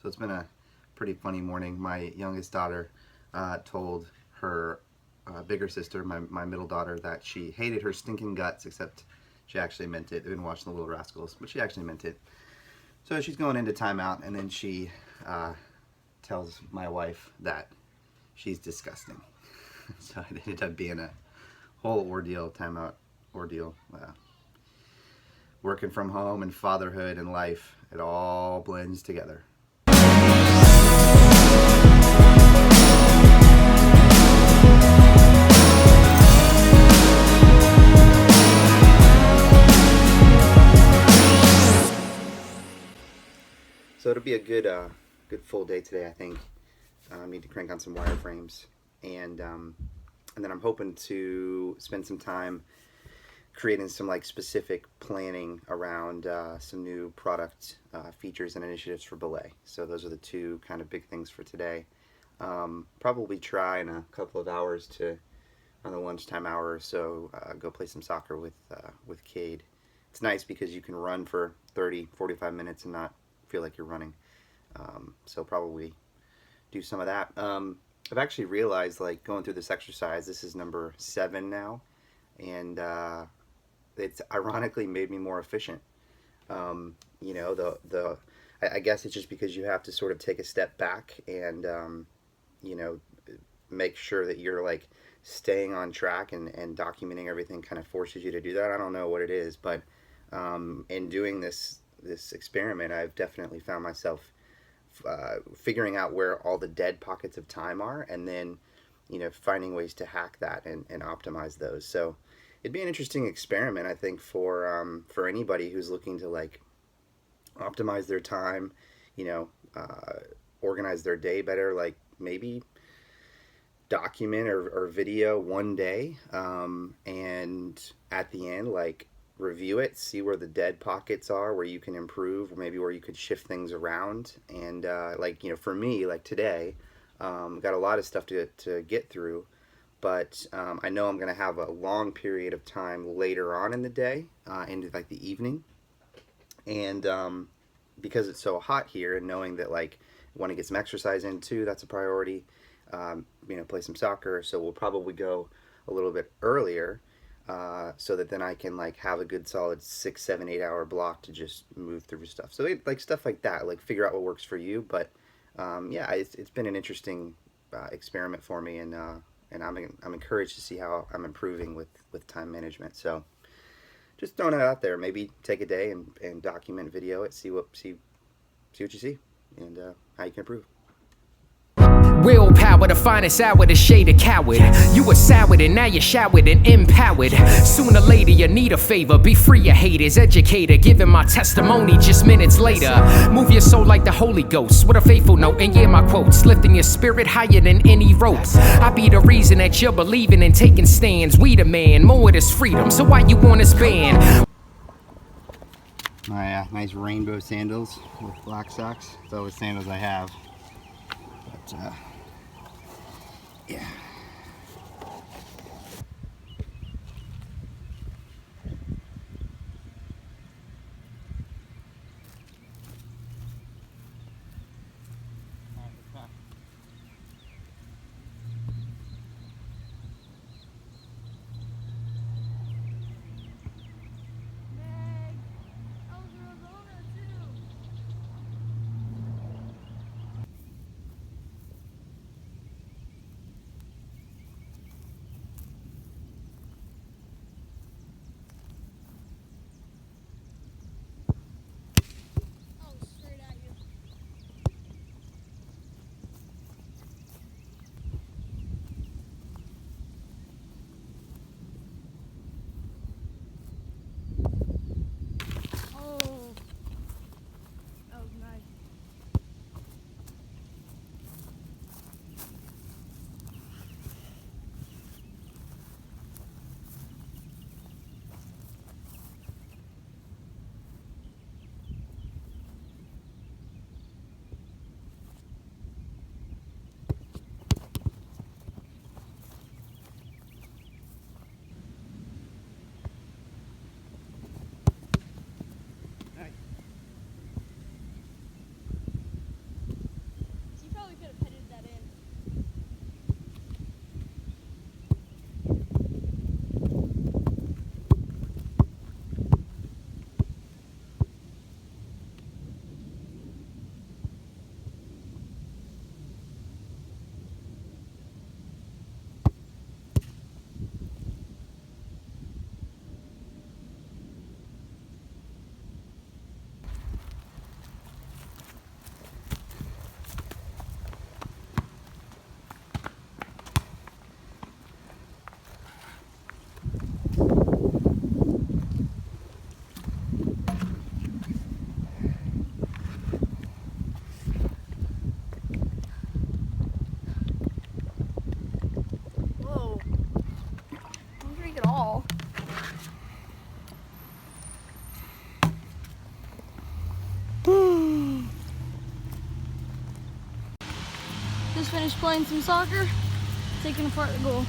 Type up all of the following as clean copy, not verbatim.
So it's been a pretty funny morning. My youngest daughter told her bigger sister, my middle daughter, that she hated her stinking guts, except she actually meant it. They've been watching The Little Rascals, but she actually meant it. So she's going into timeout, and then she tells my wife that she's disgusting. So it ended up being a whole ordeal, timeout ordeal. Working from home and fatherhood and life, it all blends together. So it'll be a good full day today, I think. I need to crank on some wireframes, and then I'm hoping to spend some time creating some like specific planning around some new product features and initiatives for Belay. So those are the two kind of big things for today. Probably try in a couple of hours to, on the lunchtime hour or so, go play some soccer with Cade. It's nice because you can run for 30-45 minutes and not feel like you're running. So probably do some of that. I've actually realized, like, going through this exercise, this is number 7 now, and it's ironically made me more efficient. You know, I guess it's just because you have to sort of take a step back and you know, make sure that you're like staying on track, and documenting everything kind of forces you to do that. I don't know what it is, but in doing this experiment, I've definitely found myself figuring out where all the dead pockets of time are, and then, you know, finding ways to hack that and optimize those. So it'd be an interesting experiment, I think, for anybody who's looking to like optimize their time, you know, organize their day better, like maybe document or video one day, and at the end, like, review it, see where the dead pockets are, where you can improve, or maybe where you could shift things around. And like, you know, for me, like today, got a lot of stuff to get through, but I know I'm going to have a long period of time later on in the day, into like the evening. And because it's so hot here, and knowing that like I want to get some exercise in too, that's a priority. You know, play some soccer, so we'll probably go a little bit earlier, so that then I can like have a good solid 6, 7, 8 hour block to just move through stuff. So like stuff like that, like figure out what works for you. But yeah, it's been an interesting experiment for me, and I'm encouraged to see how I'm improving with time management. So just throwing it out there. Maybe take a day and document, video it, see what you see, and how you can improve. Willpower, the finest hour, the shade of coward. You were soured and now you're showered and empowered. Sooner or later you need a favor. Be free of haters, educator, giving my testimony just minutes later. Move your soul like the Holy Ghost with a faithful note, and yeah, my quotes, lifting your spirit higher than any rope. I be the reason that you're believing and taking stands. We demand more of this freedom, so why you want this band? My nice rainbow sandals with black socks. It's all the sandals I have. But yeah. Just finished playing some soccer, taking apart the goal.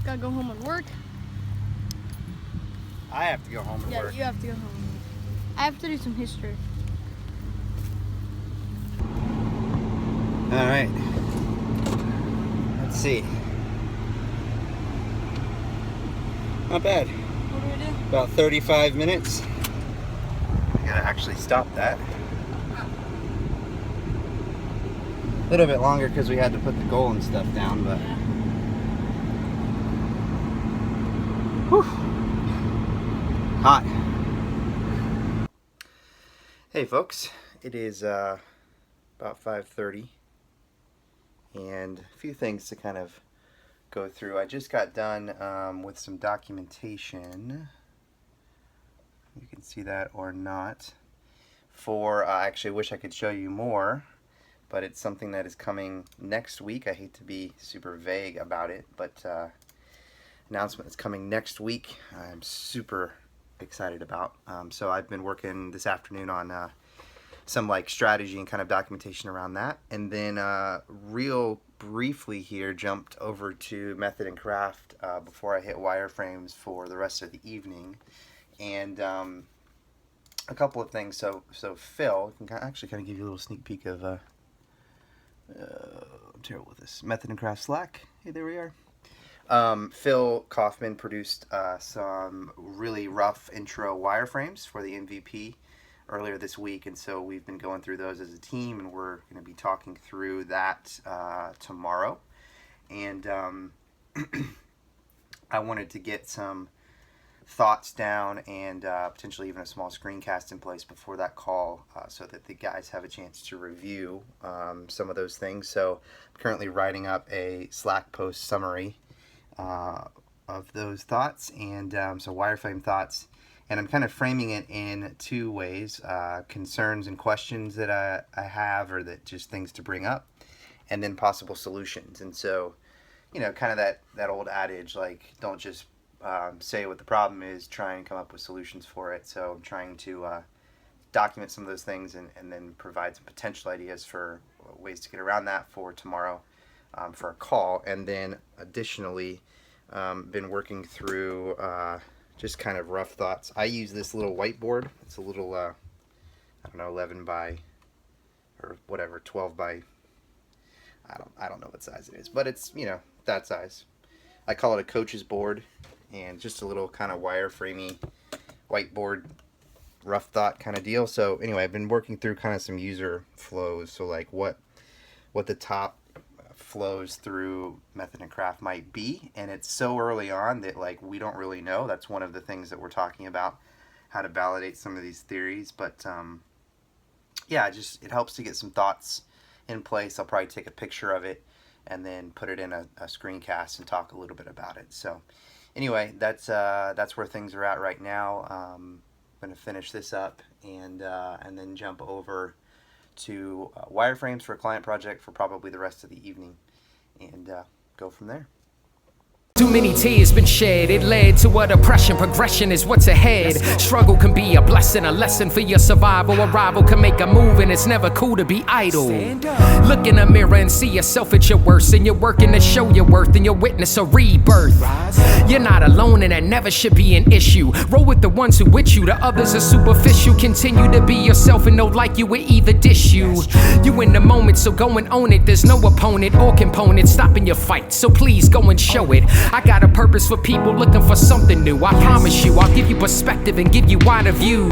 Gotta go home and work. I have to go home and Yeah, work. you have to go home. I have to do some history. All right. Let's see. Not bad. What do we do? About 35 minutes. I gotta actually stop that. A little bit longer because we had to put the goal and stuff down, but. Yeah. Whew. Hot. Hey folks, it is about 5:30 and a few things to kind of go through. I just got done with some documentation. You can see that or not. For actually, I wish I could show you more, but it's something that is coming next week. I hate to be super vague about it, but announcement is coming next week. I'm super excited about. So I've been working this afternoon on some like strategy and kind of documentation around that, and then real briefly here jumped over to method and craft before I hit wireframes for the rest of the evening, and a couple of things. So Phil can actually kind of give you a little sneak peek of I'm terrible with this method and craft Slack. Hey, there we are. Phil Kaufman produced some really rough intro wireframes for the MVP earlier this week, and so we've been going through those as a team, and we're going to be talking through that tomorrow. And I wanted to get some thoughts down and potentially even a small screencast in place before that call so that the guys have a chance to review some of those things. So I'm currently writing up a Slack post summary of those thoughts, and so wireframe thoughts, and I'm kind of framing it in two ways: concerns and questions that I have, or that just things to bring up, and then possible solutions. And so, you know, kind of that old adage, like, don't just say what the problem is, try and come up with solutions for it. So I'm trying to document some of those things and then provide some potential ideas for ways to get around that for tomorrow for a call. And then additionally, been working through just kind of rough thoughts. I use this little whiteboard. It's a little, I don't know, 11 by, or whatever, 12 by, I don't know what size it is, but it's, you know, that size. I call it a coach's board, and just a little kind of wireframey whiteboard rough thought kind of deal. So anyway, I've been working through kind of some user flows. So like what the top flows through method and craft might be, and it's so early on that like we don't really know. That's one of the things that we're talking about, how to validate some of these theories. But yeah, it helps to get some thoughts in place. I'll probably take a picture of it and then put it in a screencast and talk a little bit about it. So anyway, that's where things are at right now. I'm going to finish this up and then jump over to wireframes for a client project for probably the rest of the evening, and go from there. Too many tears been shed, it led to a depression. Progression is what's ahead. Struggle can be a blessing, a lesson for your survival. A rival can make a move, and it's never cool to be idle. Look in the mirror and see yourself at your worst, and you're working to show your worth, and you'll witness a rebirth. You're not alone, and that never should be an issue. Roll with the ones who with you, the others are superficial. Continue to be yourself, and know like you will either dish you. You in the moment, so go and own it. There's no opponent or component stopping your fight, so please go and show it. I got a purpose for people looking for something new. I promise you, I'll give you perspective and give you wider views.